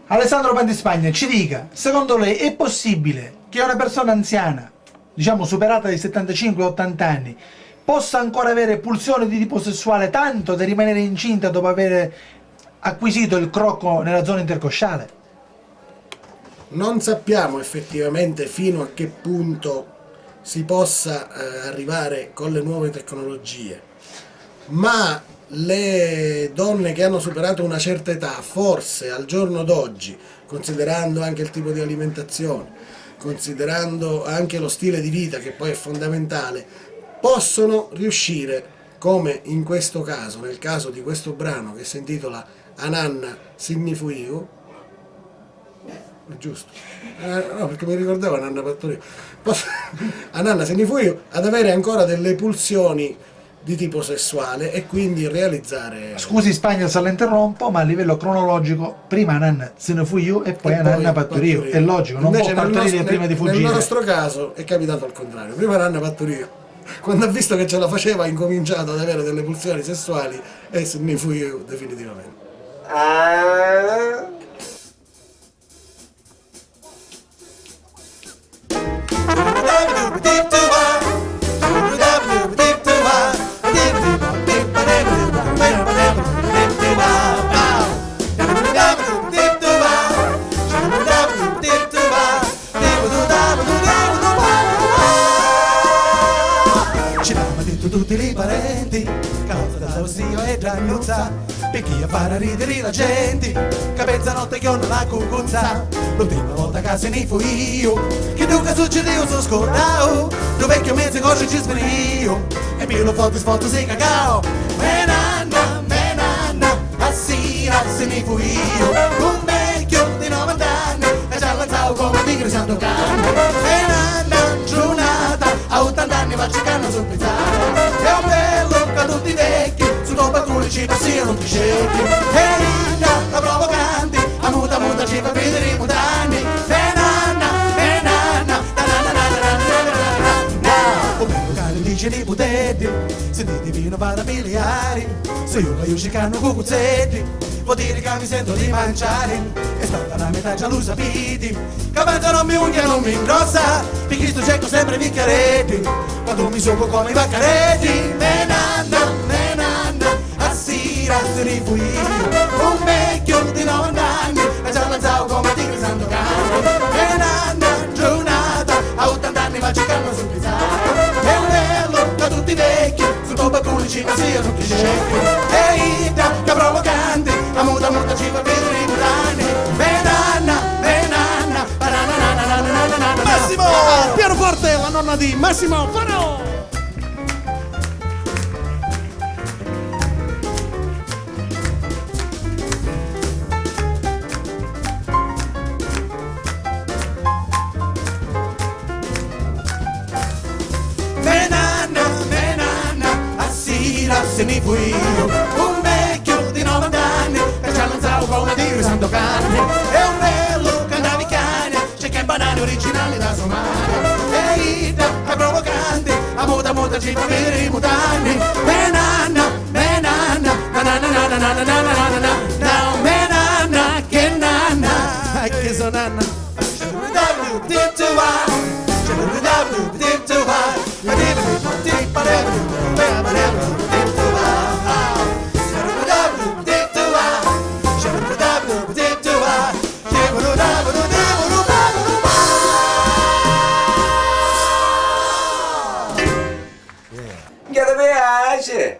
Alessandro Pantispagna ci dica, secondo lei è possibile che una persona anziana, diciamo superata di 75-80 anni, possa ancora avere pulsioni di tipo sessuale tanto da rimanere incinta dopo aver acquisito il crocco nella zona intercosciale? Non sappiamo effettivamente fino a che punto si possa arrivare con le nuove tecnologie, ma le donne che hanno superato una certa età, forse al giorno d'oggi, considerando anche il tipo di alimentazione, considerando anche lo stile di vita che poi è fondamentale, possono riuscire, come in questo caso, nel caso di questo brano che si intitola Ananna Signifuiu, è giusto? No, perché mi ricordavo Ananna Pattorio. Ananna Signifuiu, ad avere ancora delle pulsioni di tipo sessuale e quindi realizzare... Scusi Spagna se la interrompo, ma a livello cronologico prima Ananna Signifuiu e poi Ananna Pattorio. È logico, non può partorire prima di fuggire. Nel nostro caso è capitato al contrario. Prima Ananna Pattorio, quando ha visto che ce la faceva, ha incominciato ad avere delle pulsioni sessuali e Signifuiu definitivamente. Tutti i parenti, causa dello zio e Giannuzza, per chi a fare ridere la gente, che pensa notte che ho la cucuzza. L'ultima volta che se ne fui io, che dunque succede io sono scordato, dove vecchio mezzo cosce ci svenio, e mi lo foto si cacao. Menanna, assina se ne fui io, un vecchio di 90 anni, e già lanciavo come tigre santo cane. Menanna, giornata, a 80 anni faccio canna sul pizzale. È un bello che tutti i vecchi su dopo alcuni ci passino tutti scecchi. E Linda, la provocante, a muta ci fa vedere i mutanni. Menanna, o bello che le dice di putetti, se ti divino vada miliari, se io voglio cercare cucuzzetti, vuol dire che mi sento di mangiare. E stata la metà già lo sapete, che penso non mi unghia non mi ingrossa, di Cristo cerco sempre vicchiaretti, quando mi suoco come i vaccaretti. Menanna, assira se ne fui io, un vecchio di 90 anni, e già lanciavo come tigre santo cane. Menanna, giornata, a 80 anni faccio canno sul pizzale. È un bello da tutti i vecchi, su dopo alcuni ci passino tutti i scecchi. E Ida, che provocante, a muta ci fa vedere i mutanni. Menanna, Massimo, al pianoforte la nonna di Massimo Fano. Menanna, assira se ne fui io, un vecchio di 90 anni, e ci lanciavo con una tigre santo cane. È un bello che andavi cane, c'è che banane originali da Somalia. E Ida, è provocante, a muta ci fa vedere i mutanni. Menanna, che nanna, che sono nanna. Che ti piace?